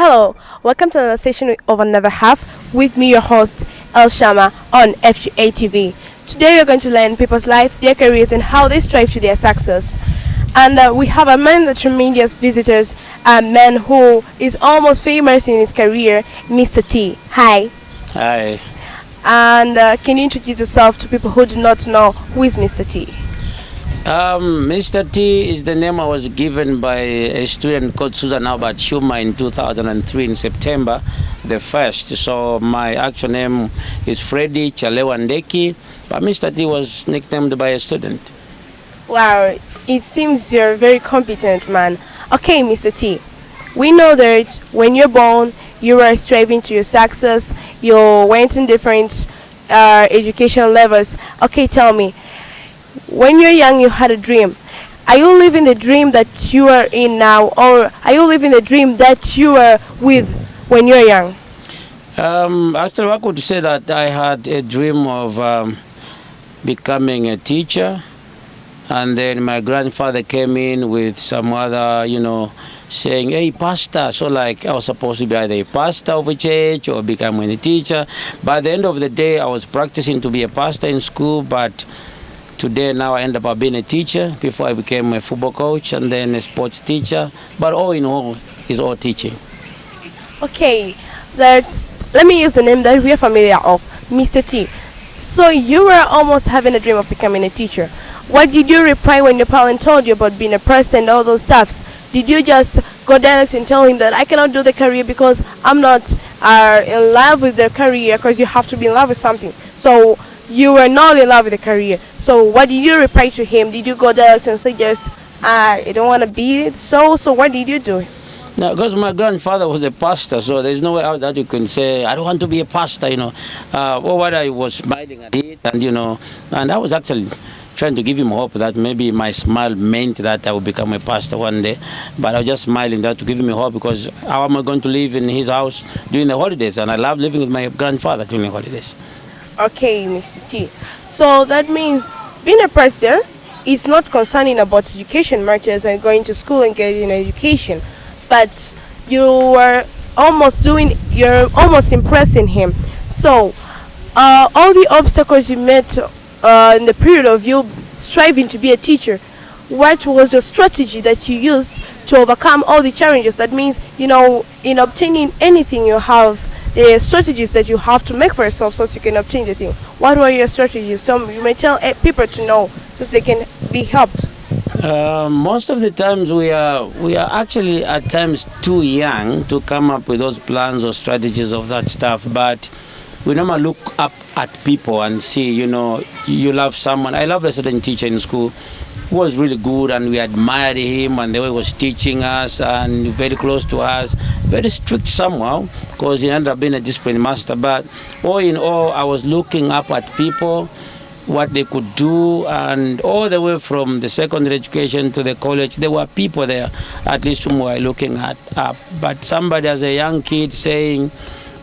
Hello, welcome to another session of Another Half with me, your host, El Shama, on FGA TV. Today we're going to learn people's life, their careers, and how they strive to their success. And we have a man the tremendous visitors, a man who is almost famous in his career, Mr. T. Hi. Hi. And can you introduce yourself to people who do not know who is Mr. T? Mr. T is the name I was given by a student called Susan Albert Schumer in 2003 in September the 1st. So my actual name is Freddy Chalewandeki, but Mr. T was nicknamed by a student. Wow, it seems you're a very competent man. Okay, Mr. T, we know that when you're born, you were striving to your success, you went in different education levels. Okay, tell me, when you're young, you had a dream. Are you living the dream that you are in now, or are you living the dream that you were with when you're young? Actually, I could say that I had a dream of becoming a teacher, and then my grandfather came in with some other, saying, hey, pastor. So like I was supposed to be either a pastor of a church or becoming a teacher. By the end of the day, I was practicing to be a pastor in school, but today now I ended up being a teacher. Before I became a football coach and then a sports teacher. But all in all, it's all teaching. Okay, let me use the name that we are familiar of, Mr. T. So you were almost having a dream of becoming a teacher. What did you reply when your parent told you about being a pastor and all those stuffs? Did you just go direct and tell him that I cannot do the career because I'm not in love with the career, because you have to be in love with something? So you were not in love with the career. So what did you reply to him? Did you go direct and suggest, I don't want to be it? So what did you do? No, because my grandfather was a pastor, so there's no way out that you can say, I don't want to be a pastor, Or what I was smiling at it, and I was actually trying to give him hope that maybe my smile meant that I would become a pastor one day. But I was just smiling that to give him hope, because how am I going to live in his house during the holidays? And I love living with my grandfather during the holidays. Okay, Mr. T. So that means being a pastor is not concerning about education matters and going to school and getting an education, but you're almost impressing him. So all the obstacles you met in the period of you striving to be a teacher, what was the strategy that you used to overcome all the challenges? That means, in obtaining anything, you have the strategies that you have to make for yourself so you can obtain the thing. What were your strategies? You may tell people to know so they can be helped. Most of the times we are actually at times too young to come up with those plans or strategies of that stuff, but we normally look up at people and see, you love someone. I love a certain teacher in school who was really good, and we admired him and the way he was teaching us and very close to us. Very strict somehow, because he ended up being a discipline master. But all in all, I was looking up at people, what they could do, and all the way from the secondary education to the college, there were people there, at least whom we were looking at up. But somebody as a young kid saying,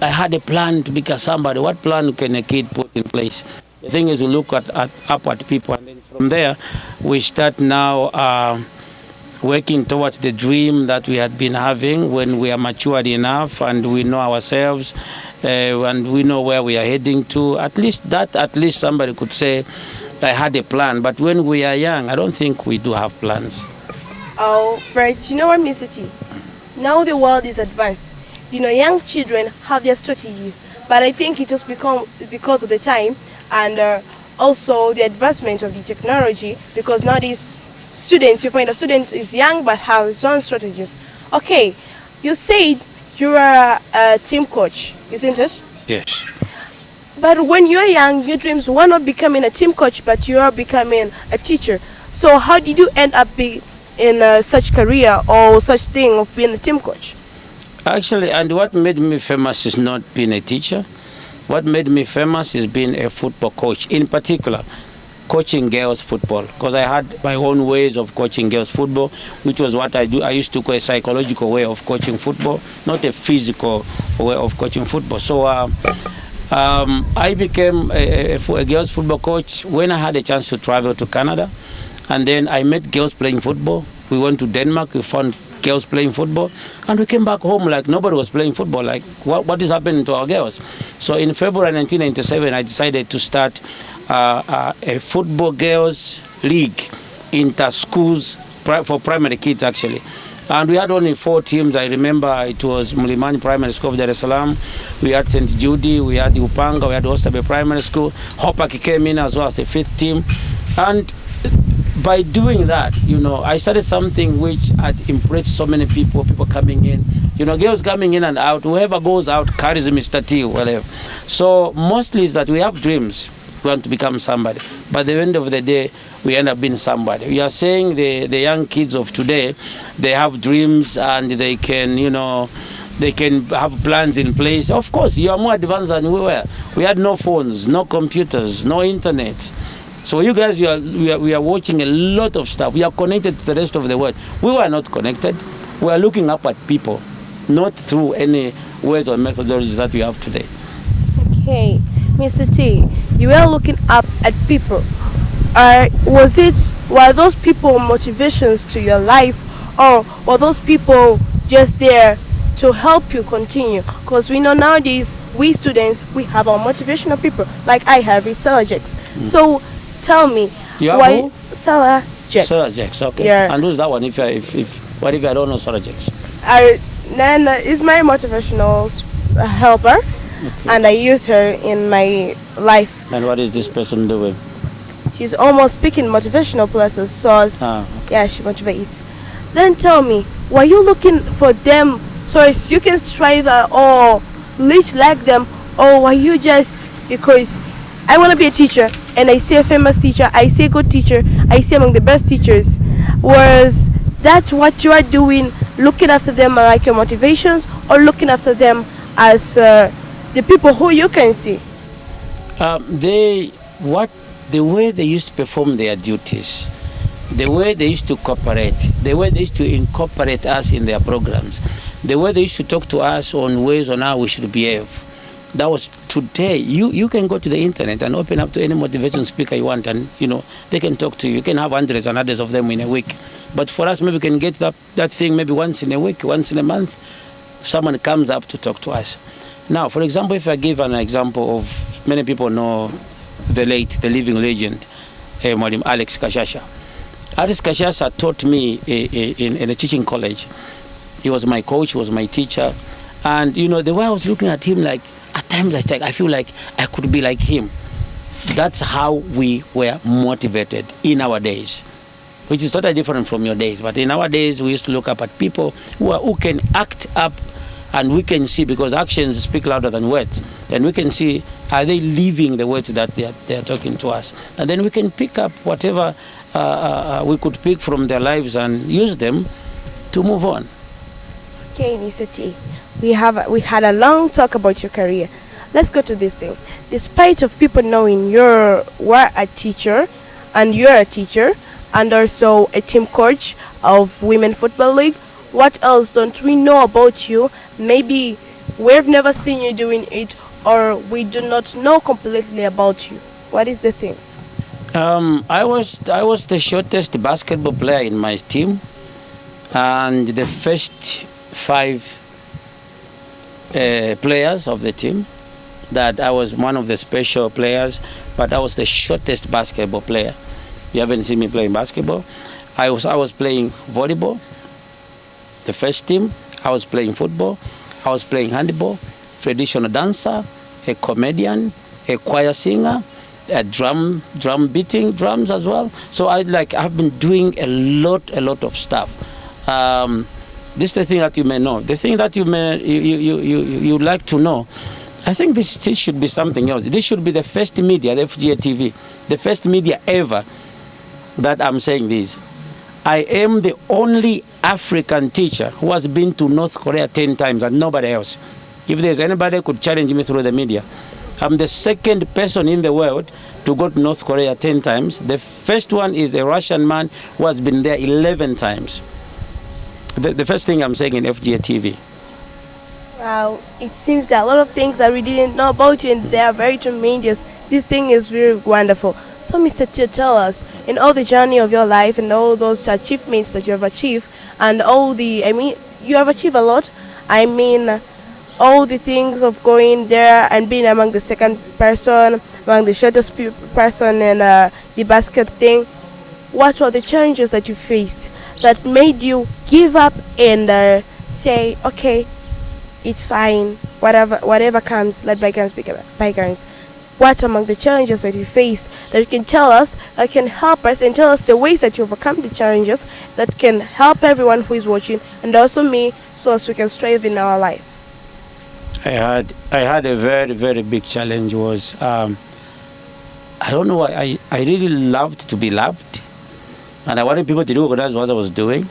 I had a plan to become somebody. What plan can a kid put in place? The thing is, we look up at people, and then from there, we start now working towards the dream that we had been having when we are matured enough and we know ourselves and we know where we are heading to. At least somebody could say, I had a plan. But when we are young, I don't think we do have plans. Oh, right. You know what, Mr. T? Now the world is advanced. Young children have their strategies, but I think it just because of the time and also the advancement of the technology, because nowadays students, you find a student is young but has his own strategies. Okay, you said you are a team coach, isn't it? Yes. But when you're young, your dreams were not becoming a team coach, but you are becoming a teacher. So how did you end up being in such career or such thing of being a team coach? Actually, and what made me famous is not being a teacher. What made me famous is being a football coach, in particular coaching girls football, because I had my own ways of coaching girls football, which was what I do. I used to call a psychological way of coaching football, not a physical way of coaching football. So I became a girls football coach when I had a chance to travel to Canada, and then I met girls playing football. We went to Denmark, we found girls playing football. And we came back home like nobody was playing football. Like, what is happening to our girls? So in February 1997, I decided to start a football girls league, inter-schools, for primary kids actually. And we had only 4 teams. I remember it was Mlimani Primary School of Dar es Salaam. We had St. Judy, we had Upanga, we had Oysterbay Primary School. Hopak came in as well as a 5th team. And by doing that, I started something which had impressed so many people coming in. Girls coming in and out. Whoever goes out carries Mr. T, whatever. So mostly is that we have dreams. We want to become somebody. But at the end of the day, we end up being somebody. We are saying the young kids of today, they have dreams and they can, they can have plans in place. Of course, you are more advanced than we were. We had no phones, no computers, no internet. So you guys, we are watching a lot of stuff. We are connected to the rest of the world. We were not connected. We are looking up at people, not through any ways or methodologies that we have today. Okay, Mr. T, you were looking up at people. Were those people motivations to your life, or were those people just there to help you continue? Because we know nowadays, we students, we have our motivational people. Like I have is Sarah Jex. So tell me, why Sarah Jex? Sarah Jex, okay. Yeah. And who's that one? If I don't know Sarah Jex? Then is my motivational helper, and I use her in my life. And what is this person doing? She's almost speaking motivational places, so yeah, she motivates. Then tell me, were you looking for them so you can strive or reach like them, or were you just because I want to be a teacher and I see a famous teacher, I see a good teacher, I see among the best teachers? Was that what you are doing, looking after them like your motivations, or looking after them as the people who you can see? The way they used to perform their duties, the way they used to cooperate, the way they used to incorporate us in their programs, the way they used to talk to us on ways on how we should behave. That was today. You can go to the internet and open up to any motivation speaker you want, and they can talk to you. You can have hundreds and hundreds of them in a week. But for us, maybe we can get that thing maybe once in a week, once in a month. Someone comes up to talk to us. Now, for example, if I give an example of, many people know the living legend, Mwalimu Alex Kashasha. Alex Kashasha taught me in a teaching college. He was my coach, he was my teacher. And, the way I was looking at him, like, at times I feel like I could be like him. That's how we were motivated in our days, which is totally different from your days. But in our days, we used to look up at people who can act up, and we can see, because actions speak louder than words, then we can see, are they living the words that they are talking to us? And then we can pick up whatever we could pick from their lives and use them to move on. Okay, Mr. T, we had a long talk about your career. Let's go to this thing. Despite of people knowing you were a teacher, and you're a teacher, and also a team coach of Women Football League, what else don't we know about you? Maybe we've never seen you doing it, or we do not know completely about you. What is the thing? I was the shortest basketball player in my team, and the first 5 players of the team. That I was one of the special players, but I was the shortest basketball player. You haven't seen me playing basketball. I was playing volleyball, the first team. I was playing football. I was playing handball, traditional dancer, a comedian, a choir singer, a drum beating drums as well. So I've been doing a lot of stuff. This is the thing that you may know. The thing that you like to know. I think this should be something else. This should be the first media, the FGA TV, the first media ever that I'm saying this. I am the only African teacher who has been to North Korea 10 times and nobody else. If there's anybody who could challenge me through the media, I'm the second person in the world to go to North Korea 10 times. The first one is a Russian man who has been there 11 times. The first thing I'm saying in FGA TV. Wow, it seems that a lot of things that we didn't know about you, and they are very tremendous. This thing is really wonderful. So, Mr. T, tell us, in all the journey of your life and all those achievements that you have achieved, and all the, I mean, you have achieved a lot. I mean, all the things of going there and being among the second person, among the shortest person in the basket thing. What were the challenges that you faced that made you give up and say, okay, it's fine, whatever comes, let bygones be bygones? What among the challenges that you face that you can tell us, that can help us, and tell us the ways that you overcome the challenges that can help everyone who is watching and also me, so as we can strive in our life? I had a very, very big challenge. Was I don't know why I really loved to be loved, and I wanted people to recognize what I was doing.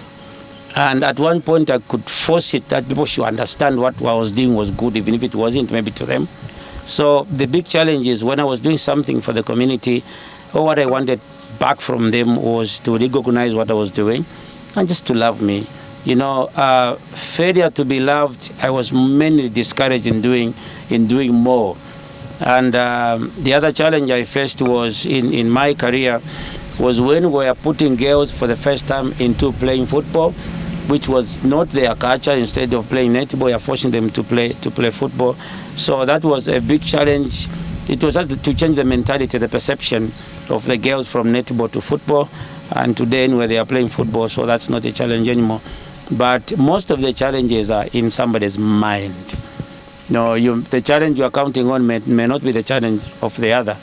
And at one point I could force it that people should understand what I was doing was good, even if it wasn't maybe to them. So the big challenge is when I was doing something for the community, or what I wanted back from them was to recognize what I was doing and just to love me. You know, failure to be loved, I was mainly discouraged in doing more. And the other challenge I faced was in my career was when we were putting girls for the first time into playing football, which was not their culture. Instead of playing netball, we are forcing them to play football. So that was a big challenge. It was just to change the mentality, the perception of the girls from netball to football, and today where they are playing football, so that's not a challenge anymore. But most of the challenges are in somebody's mind. No, the challenge you are counting on may not be the challenge of the other.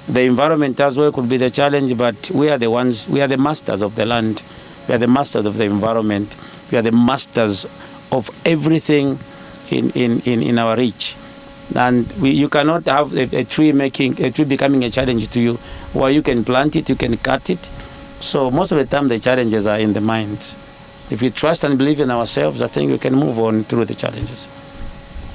The environment as well could be the challenge, but we are the masters of the land. We are the masters of the environment. We are the masters of everything in our reach. And you cannot have a tree becoming a challenge to you, where you can plant it, you can cut it. So most of the time the challenges are in the mind. If we trust and believe in ourselves, I think we can move on through the challenges.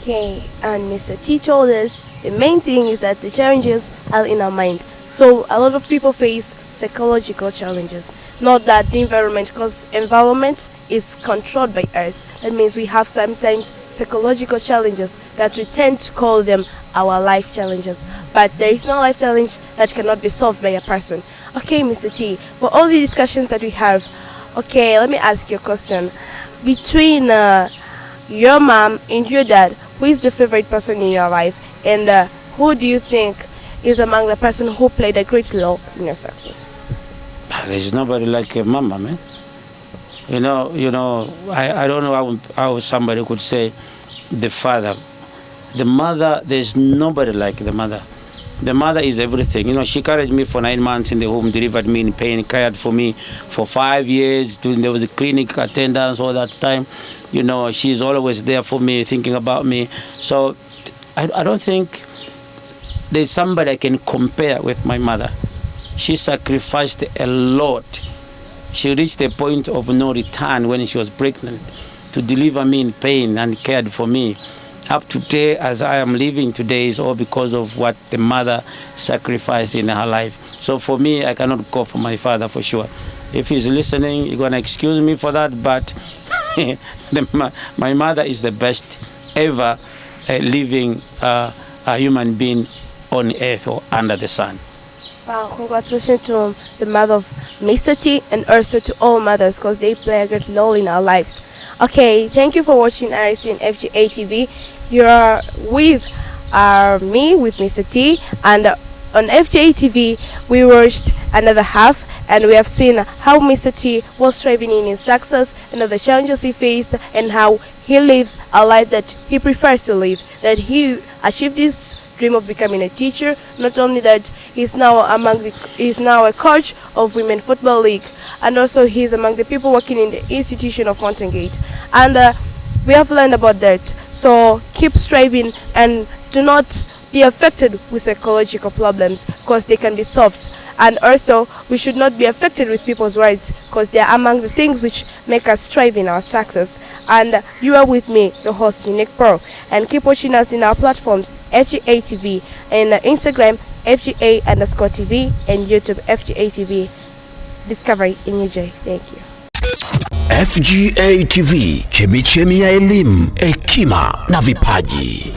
Okay, and Mr. T told us the main thing is that the challenges are in our mind. So a lot of people face psychological challenges, not that the environment, because environment is controlled by us. That means we have sometimes psychological challenges that we tend to call them our life challenges. But there is no life challenge that cannot be solved by a person. Okay, Mr. T, for all the discussions that we have, okay, let me ask you a question. Between your mom and your dad, who is the favorite person in your life, and who do you think is among the person who played a great role in your success? There's nobody like a mama, man. You know, I don't know how somebody could say the father. The mother, there's nobody like the mother. The mother is everything. You know, she carried me for 9 months in the home, delivered me in pain, cared for me for 5 years. There was a clinic attendance all that time. You know, she's always there for me, thinking about me. So I don't think there's somebody I can compare with my mother. She sacrificed a lot. She reached a point of no return when she was pregnant to deliver me in pain and cared for me. Up to today, as I am living today, is all because of what the mother sacrificed in her life. So for me, I cannot go for my father for sure. If he's listening, you're going to excuse me for that, but my mother is the best ever living a human being on earth or under the sun. Wow, congratulations to the mother of Mr. T, and also to all mothers, because they play a great role in our lives. Okay, thank you for watching RC and FGA TV. You are with me, with Mr. T, and on FGA TV we watched another half, and we have seen how Mr. T was striving in his success and the challenges he faced, and how he lives a life that he prefers to live, that he achieved his dream of becoming a teacher. Not only that, he's now a coach of Women Football League, and also he's among the people working in the institution of Fountain Gate. And we have learned about that. So keep striving and do not be affected with psychological problems, because they can be solved. And also, we should not be affected with people's words, because they are among the things which make us strive in our success. And you are with me, the host, Unique Pro. And keep watching us in our platforms, FGA TV, and Instagram, FGA_TV, and YouTube, FGA TV Discovery in UJ. Thank you. FGA TV, chemichemi ya elimu, hekima na vipaji.